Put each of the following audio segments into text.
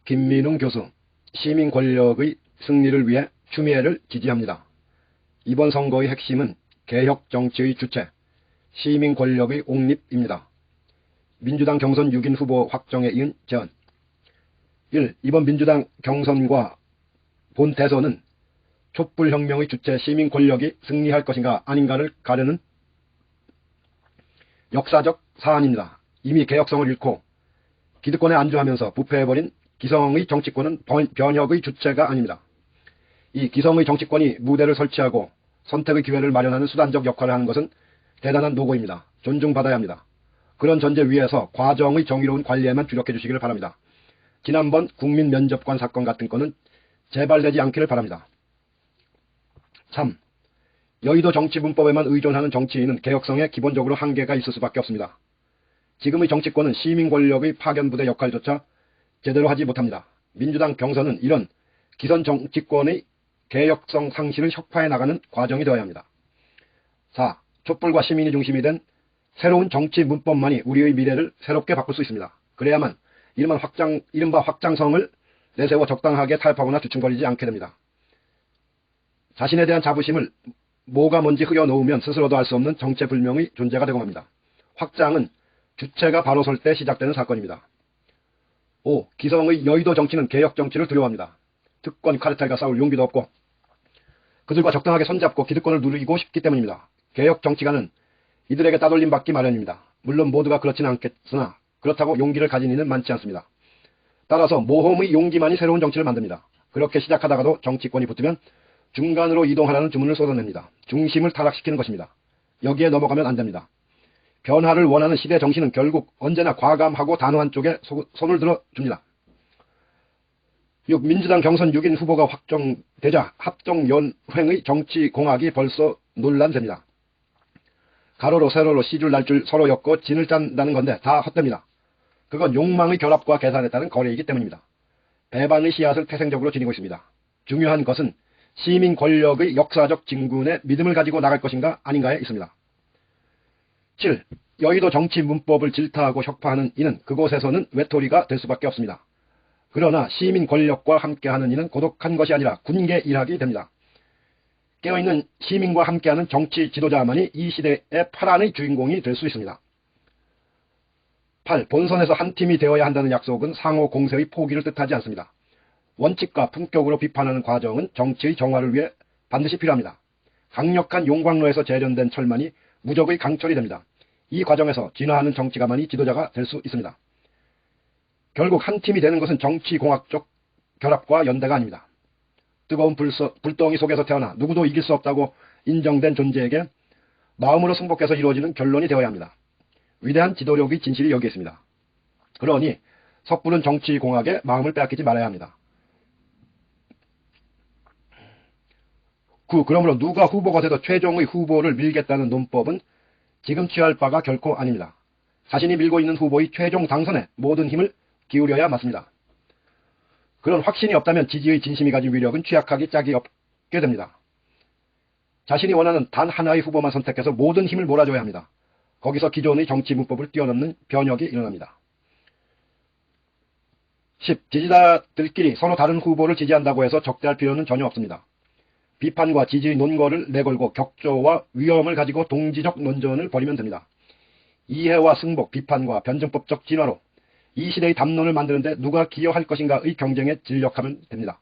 김민웅 교수, 시민 권력의 승리를 위해 추미애를 지지합니다. 이번 선거의 핵심은 개혁 정치의 주체, 시민 권력의 옹립입니다. 민주당 경선 6인 후보 확정에 이은 제언. 1. 이번 민주당 경선과 본 대선은 촛불혁명의 주체 시민 권력이 승리할 것인가 아닌가를 가르는 역사적 사안입니다. 이미 개혁성을 잃고 기득권에 안주하면서 부패해버린 기성의 정치권은 변혁의 주체가 아닙니다. 이 기성의 정치권이 무대를 설치하고 선택의 기회를 마련하는 수단적 역할을 하는 것은 대단한 노고입니다. 존중받아야 합니다. 그런 전제 위에서 과정의 정의로운 관리에만 주력해 주시기를 바랍니다. 지난번 국민 면접관 사건 같은 건은 재발되지 않기를 바랍니다. 3. 여의도 정치 문법에만 의존하는 정치인은 개혁성에 기본적으로 한계가 있을 수밖에 없습니다. 지금의 정치권은 시민 권력의 파견부대 역할조차 제대로 하지 못합니다. 민주당 경선은 이런 기성 정치권의 개혁성 상실을 혁파해 나가는 과정이 되어야 합니다. 4. 촛불과 시민이 중심이 된 새로운 정치 문법만이 우리의 미래를 새롭게 바꿀 수 있습니다. 그래야만 이른바 확장성을 내세워 적당하게 타협하거나 주춤거리지 않게 됩니다. 자신에 대한 자부심을 뭐가 뭔지 흐려놓으면 스스로도 알 수 없는 정체불명의 존재가 되고 맙니다. 확장은 주체가 바로 설 때 시작되는 사건입니다. 5. 기성의 여의도 정치는 개혁 정치를 두려워합니다. 특권 카르텔과 싸울 용기도 없고 그들과 적당하게 손잡고 기득권을 누리고 싶기 때문입니다. 개혁 정치가는 이들에게 따돌림 받기 마련입니다. 물론 모두가 그렇지는 않겠으나 그렇다고 용기를 가진 이는 많지 않습니다. 따라서 모험의 용기만이 새로운 정치를 만듭니다. 그렇게 시작하다가도 정치권이 붙으면 중간으로 이동하라는 주문을 쏟아냅니다. 중심을 타락시키는 것입니다. 여기에 넘어가면 안 됩니다. 변화를 원하는 시대 정신은 결국 언제나 과감하고 단호한 쪽에 손을 들어줍니다. 6. 민주당 경선 6인 후보가 확정되자 합동연횡의 정치공학이 벌써 논란됩니다. 가로로 세로로 시줄 날줄 서로 엮고 진을 짠다는 건데 다 헛됩니다. 그건 욕망의 결합과 계산에 따른 거래이기 때문입니다. 배반의 씨앗을 태생적으로 지니고 있습니다. 중요한 것은 시민 권력의 역사적 진군에 믿음을 가지고 나갈 것인가 아닌가에 있습니다. 7. 여의도 정치 문법을 질타하고 혁파하는 이는 그곳에서는 외톨이가 될 수밖에 없습니다. 그러나 시민 권력과 함께하는 이는 고독한 것이 아니라 군계 일학이 됩니다. 깨어있는 시민과 함께하는 정치 지도자만이 이 시대의 파란의 주인공이 될 수 있습니다. 8. 본선에서 한 팀이 되어야 한다는 약속은 상호 공세의 포기를 뜻하지 않습니다. 원칙과 품격으로 비판하는 과정은 정치의 정화를 위해 반드시 필요합니다. 강력한 용광로에서 재련된 철만이 무적의 강철이 됩니다. 이 과정에서 진화하는 정치가만이 지도자가 될 수 있습니다. 결국 한 팀이 되는 것은 정치공학적 결합과 연대가 아닙니다. 뜨거운 불덩이 속에서 태어나 누구도 이길 수 없다고 인정된 존재에게 마음으로 승복해서 이루어지는 결론이 되어야 합니다. 위대한 지도력의 진실이 여기에 있습니다. 그러니 섣부른 정치공학에 마음을 빼앗기지 말아야 합니다. 9. 그러므로 누가 후보가 돼도 최종의 후보를 밀겠다는 논법은 지금 취할 바가 결코 아닙니다. 자신이 밀고 있는 후보의 최종 당선에 모든 힘을 기울여야 맞습니다. 그런 확신이 없다면 지지의 진심이 가진 위력은 취약하기 짝이 없게 됩니다. 자신이 원하는 단 하나의 후보만 선택해서 모든 힘을 몰아줘야 합니다. 거기서 기존의 정치 문법을 뛰어넘는 변혁이 일어납니다. 10. 지지자들끼리 서로 다른 후보를 지지한다고 해서 적대할 필요는 전혀 없습니다. 비판과 지지의 논거를 내걸고 격조와 위험을 가지고 동지적 논전을 벌이면 됩니다. 이해와 승복, 비판과 변증법적 진화로 이 시대의 담론을 만드는데 누가 기여할 것인가의 경쟁에 진력하면 됩니다.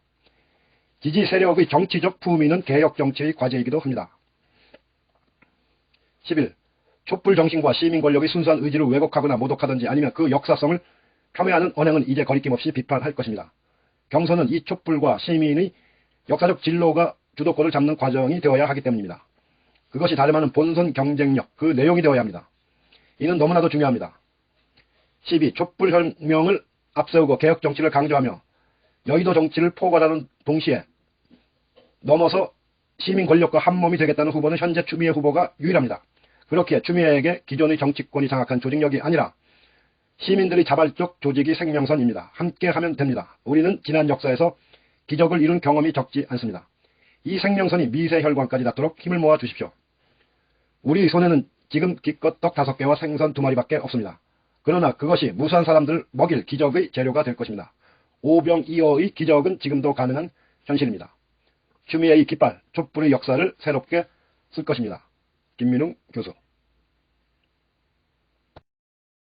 지지 세력의 정치적 품위는 개혁 정치의 과제이기도 합니다. 11. 촛불 정신과 시민 권력의 순수한 의지를 왜곡하거나 모독하든지 아니면 그 역사성을 폄훼하는 언행은 이제 거리낌 없이 비판할 것입니다. 경선은 이 촛불과 시민의 역사적 진로가 주도권을 잡는 과정이 되어야 하기 때문입니다. 그것이 다름아는 본선 경쟁력, 그 내용이 되어야 합니다. 이는 너무나도 중요합니다. 12. 촛불혁명을 앞세우고 개혁정치를 강조하며 여의도 정치를 포괄하는 동시에 넘어서 시민 권력과 한몸이 되겠다는 후보는 현재 추미애 후보가 유일합니다. 그렇기에 추미애에게 기존의 정치권이 장악한 조직력이 아니라 시민들의 자발적 조직이 생명선입니다. 함께 하면 됩니다. 우리는 지난 역사에서 기적을 이룬 경험이 적지 않습니다. 이 생명선이 미세혈관까지 닿도록 힘을 모아 주십시오. 우리 손에는 지금 기껏 떡 5개와 생선 2마리밖에 없습니다. 그러나 그것이 무수한 사람들을 먹일 기적의 재료가 될 것입니다. 오병이어의 기적은 지금도 가능한 현실입니다. 추미애의 깃발, 촛불의 역사를 새롭게 쓸 것입니다. 김민웅 교수.